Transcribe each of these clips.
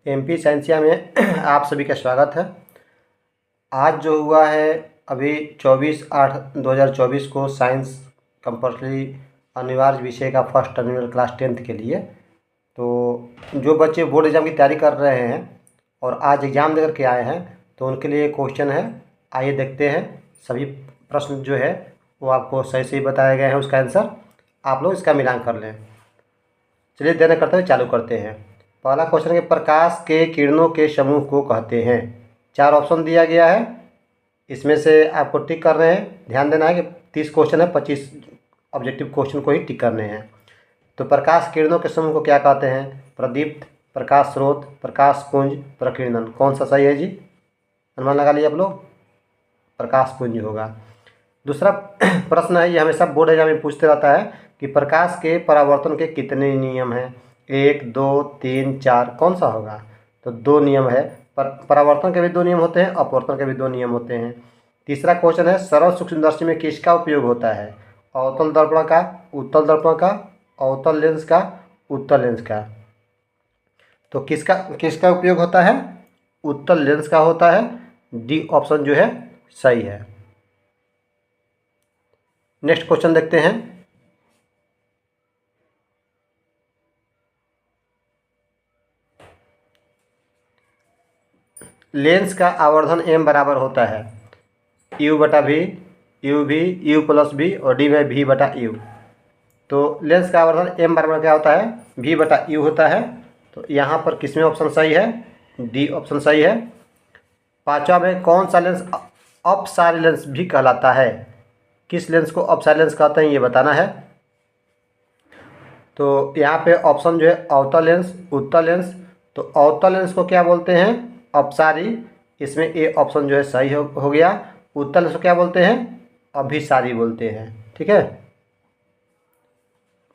MP scientia में आप सभी का स्वागत है। आज जो हुआ है अभी 24/8/2024 को साइंस कंपल्सरी अनिवार्य विषय का फर्स्ट टर्मिनल क्लास 10th के लिए, तो जो बच्चे बोर्ड एग्ज़ाम की तैयारी कर रहे हैं और आज एग्ज़ाम देकर के आए हैं तो उनके लिए क्वेश्चन है। आइए देखते हैं। सभी प्रश्न जो है वो आपको सही सही बताए गए हैं, उसका आंसर आप लोग इसका मिलान कर लें। चलिए देर न करते हुए चालू करते हैं। पहला क्वेश्चन है, प्रकाश के किरणों के समूह को कहते हैं। 4 ऑप्शन दिया गया है, इसमें से आपको टिक कर रहे हैं। ध्यान देना है कि 30 क्वेश्चन है, 25 ऑब्जेक्टिव क्वेश्चन को ही टिक करने हैं। तो प्रकाश किरणों के समूह को क्या कहते हैं? प्रदीप्त, प्रकाश स्रोत, प्रकाश पुंज, प्रकीर्णन। कौन सा सही है जी? अनुमान लगा लिया आप लोग? प्रकाश पुंज होगा। दूसरा प्रश्न है, ये हमेशा बोर्ड एग्जाम में पूछते रहता है कि प्रकाश के परावर्तन के कितने नियम हैं? 1, 2, 3, 4, कौन सा होगा? तो 2 नियम है। परावर्तन के भी 2 नियम होते हैं, अपवर्तन के भी 2 नियम होते हैं। तीसरा क्वेश्चन है, सरल सूक्ष्मदर्शी में किसका उपयोग होता है? अवतल दर्पण का, उत्तल दर्पण का, अवतल लेंस का, उत्तल लेंस का। तो किसका किसका उपयोग होता है? उत्तल लेंस का होता है। डी ऑप्शन जो है सही है। नेक्स्ट क्वेश्चन देखते हैं। लेंस का आवर्धन m बराबर होता है u/v, uv, u+v और d/v/u। तो लेंस का आवर्धन m बराबर क्या होता है? v/u होता है। तो यहाँ पर किसमें ऑप्शन सही है? डी ऑप्शन सही है। पांचवा में कौन सा लेंस अपसारी लेंस भी कहलाता है? किस लेंस को अपसारी लेंस कहते हैं ये बताना है। तो यहाँ पे ऑप्शन जो है अवतल लेंस, उत्तल लेंस। तो अवतल लेंस को क्या बोलते हैं? अपसारी। इसमें ए ऑप्शन जो है सही हो गया। उत्तल लेंस को क्या बोलते हैं? अभिसारी बोलते हैं। ठीक है।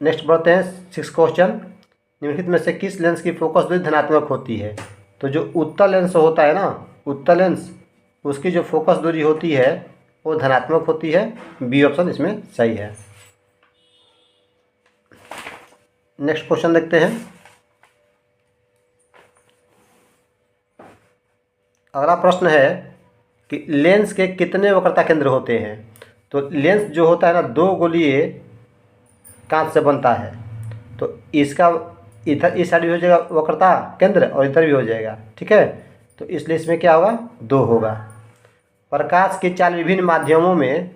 नेक्स्ट बढ़ते हैं 6 क्वेश्चन। निम्नलिखित में से किस लेंस की फोकस दूरी धनात्मक होती है? तो जो उत्तल लेंस होता है ना, उत्तल लेंस, उसकी जो फोकस दूरी होती है वो धनात्मक होती है। बी ऑप्शन इसमें सही है। नेक्स्ट क्वेश्चन देखते हैं। अगला प्रश्न है कि लेंस के कितने वक्रता केंद्र होते हैं? तो लेंस जो होता है ना, 2 गोलीय कांच से बनता है। तो इसका इधर इस साइड भी हो जाएगा वक्रता केंद्र और इधर भी हो जाएगा। ठीक है। तो इसलिए इसमें क्या होगा? 2 होगा। प्रकाश की चाल विभिन्न माध्यमों में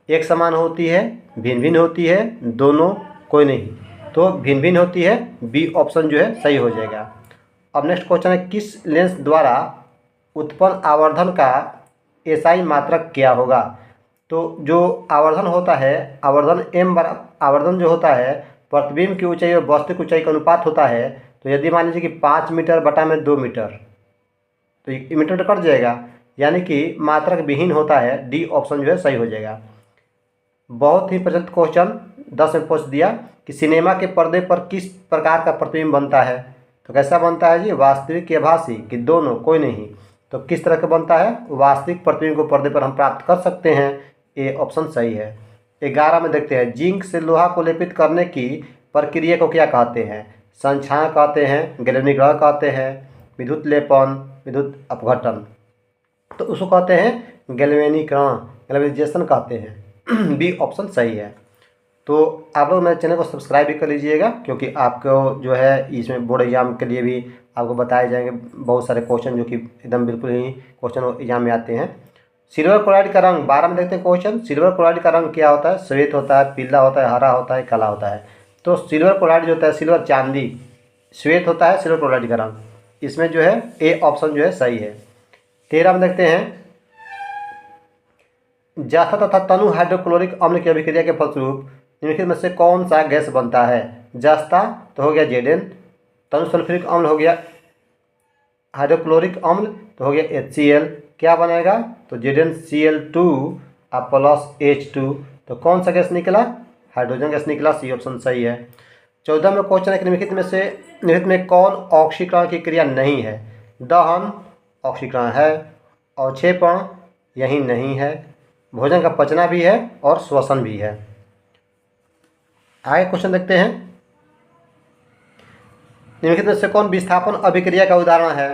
एक समान होती है, भिन्न भिन्न होती है, दोनों, कोई नहीं। तो भिन्न भिन्न होती है। बी ऑप्शन जो है सही हो जाएगा। अब नेक्स्ट क्वेश्चन है, किस लेंस द्वारा उत्पन्न आवर्धन का एसआई मात्रक क्या होगा? तो जो आवर्धन होता है, आवर्धन जो होता है प्रतिबिंब की ऊंचाई और वास्तविक ऊंचाई का अनुपात होता है। तो यदि मान लीजिए कि 5 मीटर बटा में 2 मीटर, तो ये मीटर कट जाएगा, यानी कि मात्रक विहीन होता है। डी ऑप्शन जो है सही हो जाएगा। बहुत ही प्रचलित क्वेश्चन 10 में पूछ दिया कि सिनेमा के पर्दे पर किस प्रकार का प्रतिबिंब बनता है? तो कैसा बनता है जी? वास्तविक या आभासी, कि दोनों, कोई नहीं। तो किस तरह का बनता है? वास्तविक प्रतिबिंब को पर्दे पर हम प्राप्त कर सकते हैं। ए ऑप्शन सही है। 11 में देखते हैं, जिंक से लोहा को लेपित करने की प्रक्रिया को क्या कहते हैं? संक्षारण कहते हैं, गैल्वेनीकरण कहते हैं, विद्युत लेपन, विद्युत अपघटन। तो उसको कहते हैं गैल्वेनीकरण, गैल्वेनाइजेशन कहते हैं। बी ऑप्शन सही है। तो आप लोग मेरे चैनल को सब्सक्राइब भी कर लीजिएगा, क्योंकि आपको जो है इसमें बोर्ड एग्जाम के लिए भी आपको बताए जाएंगे बहुत सारे क्वेश्चन, जो कि एकदम बिल्कुल ही क्वेश्चन एग्जाम में आते हैं। सिल्वर क्लोराइड का रंग 12 में देखते हैं क्वेश्चन। सिल्वर क्लोराइड का रंग क्या होता है? श्वेत होता है, पीला होता है, हरा होता है, काला होता है। तो सिल्वर क्लोराइड जो होता है, सिल्वर चांदी, श्वेत होता है सिल्वर क्लोराइड का रंग। इसमें जो है ए ऑप्शन जो है सही है। 13 में देखते हैं, जाथा तथा तनु हाइड्रोक्लोरिक अम्ल की अभिक्रिया के फलस्वरूप निम्नलिखित में से कौन सा गैस बनता है? जस्ता तो हो गया Zn, तनु सल्फ्यूरिक अम्ल हो गया, हाइड्रोक्लोरिक अम्ल तो हो गया HCl। क्या बनेगा? तो ZnCl2 प्लस H2। तो कौन सा गैस निकला? हाइड्रोजन गैस निकला। सी ऑप्शन सही है। 14 में क्वेश्चन है कि निम्नलिखित में कौन ऑक्सीकरण की क्रिया नहीं है? दहन ऑक्सीकरण है, अवक्षेपण यही नहीं है, भोजन का पचना भी है और श्वसन भी है। आगे क्वेश्चन देखते हैं। निम्नलिखित में से कौन विस्थापन अभिक्रिया का उदाहरण है?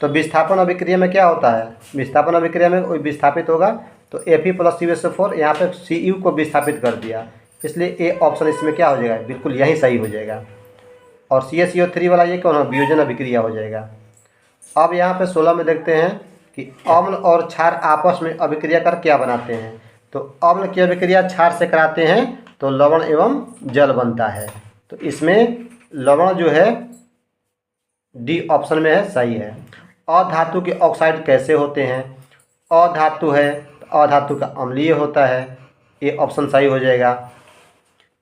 तो विस्थापन अभिक्रिया में क्या होता है? विस्थापन अभिक्रिया में कोई विस्थापित होगा तो Fe+CuSO4 यहाँ पे Cu को विस्थापित कर दिया, इसलिए ए ऑप्शन इसमें क्या हो जाएगा? बिल्कुल यही सही हो जाएगा। और CaCO3 वाला ये कौन है? वियोजन अभिक्रिया हो जाएगा। अब यहाँ पे 16 में देखते हैं कि अम्ल और क्षार आपस में अभिक्रिया कर क्या बनाते हैं? तो अम्ल की अभिक्रिया क्षार से कराते हैं तो लवण एवं जल बनता है। तो इसमें लवण जो है डी ऑप्शन में है, सही है। अधातु के ऑक्साइड कैसे होते हैं? अधातु है तो अधातु का अम्लीय होता है, ये ऑप्शन सही हो जाएगा।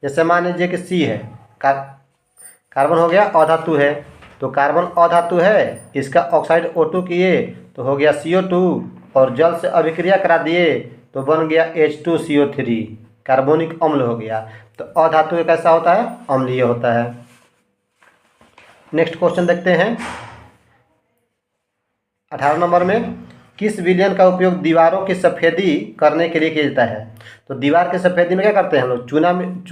जैसे मान लीजिए कि सी है, कार्बन हो गया अधातु है, तो कार्बन अधातु है, इसका ऑक्साइड O2 किए तो हो गया CO2 और जल से अभिक्रिया करा दिए तो बन गया H2CO3, कार्बोनिक अम्ल हो गया। तो अधातु कैसा होता है? अम्लीय होता है। नेक्स्ट क्वेश्चन देखते हैं 18 नंबर में, किस विलयन का उपयोग दीवारों की सफ़ेदी करने के लिए किया जाता है? तो दीवार की सफ़ेदी में क्या करते हैं हम लोग?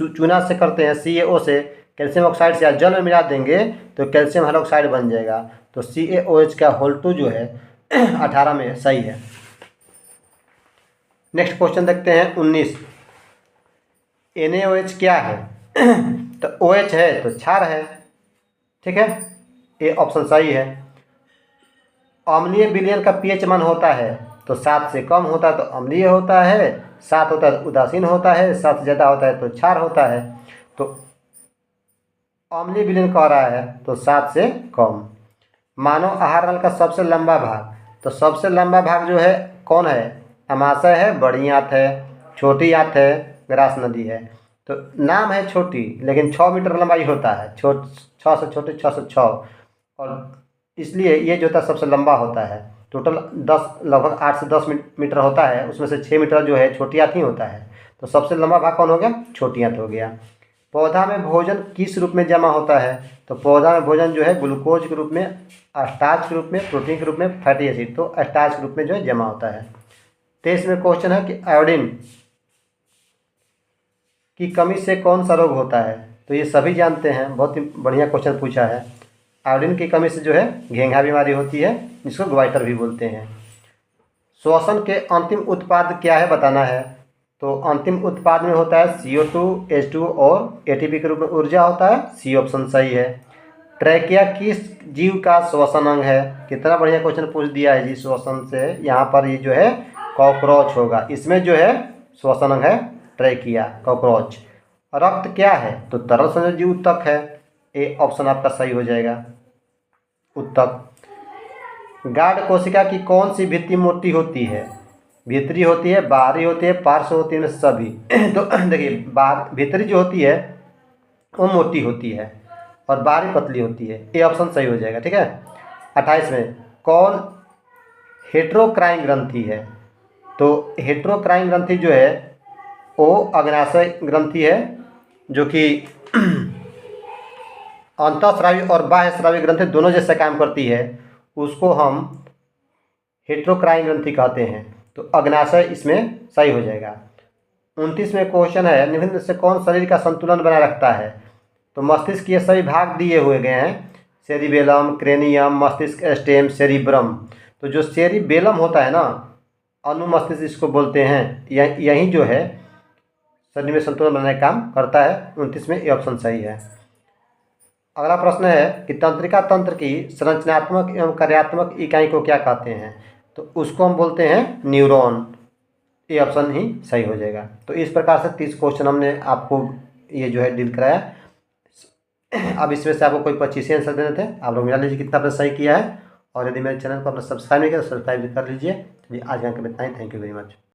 चूना से करते हैं, CaO से, कैल्शियम ऑक्साइड से या जल में मिला देंगे तो कैल्शियम हाइड्रोक्साइड बन जाएगा। तो CaOH का होल2 जो है 18 में सही है। नेक्स्ट क्वेश्चन देखते हैं 19, NaOH क्या है? तो OH है तो क्षार है, ठीक है, ये ऑप्शन सही है। अम्लीय विलयन का pH मान होता है तो 7 से कम होता है तो अम्लीय होता है, 7 होता है तो उदासीन होता है, 7 से ज़्यादा होता है तो क्षार होता है। तो अम्लीय विलयन कह रहा है तो 7 से कम। मानव आहार नल का सबसे लंबा भाग, तो सबसे लंबा भाग जो है कौन है? अमाशय है, बड़ी आंत है, छोटी आंत है, ग्रास नदी है। तो नाम है छोटी लेकिन 6 मीटर लंबाई होता है, 6 से छोटे 6 से 6, और इसलिए ये जो होता है सबसे लंबा होता है। टोटल लगभग 8 से 10 मीटर होता है, उसमें से 6 मीटर जो है छोटी आंत ही होता है। तो सबसे लंबा भाग कौन हो गया? छोटी आंत हो गया। पौधा में भोजन किस रूप में जमा होता है? तो पौधा में भोजन जो है ग्लूकोज के रूप में, स्टार्च के रूप में, प्रोटीन के रूप में, फैटी एसिड, तो स्टार्च के रूप में जो है जमा होता है। 23 में क्वेश्चन है कि आयोडीन की कमी से कौन सा रोग होता है? तो ये सभी जानते हैं, बहुत ही बढ़िया क्वेश्चन पूछा है। आयोडीन की कमी से जो है घेंघा बीमारी होती है, जिसको ग्वाइटर भी बोलते हैं। श्वसन के अंतिम उत्पाद क्या है बताना है? तो अंतिम उत्पाद में होता है CO2, H2 और ATP के रूप में ऊर्जा होता है, सी ऑप्शन सही है। ट्रैकिया किस जीव का श्वसन अंग है? कितना बढ़िया क्वेश्चन पूछ दिया है जी श्वसन से। यहाँ पर ये जो है कॉकरोच होगा, इसमें जो है श्वसन अंग है ट्रैकिया, कॉकरोच। रक्त क्या है? तो तरल संयोजी उत्तक है, ए ऑप्शन आपका सही हो जाएगा, उत्तक। गाढ़ कोशिका की कौन सी भित्ति मोटी होती है? भीतरी होती है, बाहरी होती है, पार्श्व होती है, सभी। तो देखिए भीतरी जो होती है वो मोटी होती है और बाहरी पतली होती है, ये ऑप्शन सही हो जाएगा, ठीक है। 28 में कौन हेट्रोक्राइन ग्रंथि है? तो हेट्रोक्राइन ग्रंथि जो है वो अग्नाशय ग्रंथि है, जो कि अंतःस्रावी और बाह्यस्रावी ग्रंथि दोनों जैसे काम करती है, उसको हम हेट्रोक्राइन ग्रंथि कहते हैं। तो अग्नाशय इसमें सही हो जाएगा। 29 में क्वेश्चन है, निम्न में से कौन शरीर का संतुलन बनाए रखता है? तो मस्तिष्क के सभी भाग दिए हुए गए हैं, सेरिबेलम, क्रेनियम, मस्तिष्क स्टेम, सेरिब्रम। तो जो सेरिबेलम होता है ना, अनुमस्तिष्क इसको बोलते हैं, यही जो है शरीर में संतुलन बनाने का काम करता है। 29 में ये ऑप्शन सही है। अगला प्रश्न है कि तंत्रिका तंत्र की संरचनात्मक एवं कार्यात्मक इकाई को क्या कहते हैं? तो उसको हम बोलते हैं न्यूरॉन, ये ऑप्शन ही सही हो जाएगा। तो इस प्रकार से 30 क्वेश्चन हमने आपको ये जो है डील कराया। अब इसमें से आपको कोई 25 आंसर देने थे, आप लोग मिला लीजिए कितना आपने सही किया है। और यदि मेरे चैनल को आपने सब्सक्राइब नहीं किया तो सब्सक्राइब कर लीजिए। चलिए आज का इतना ही, थैंक यू वेरी मच।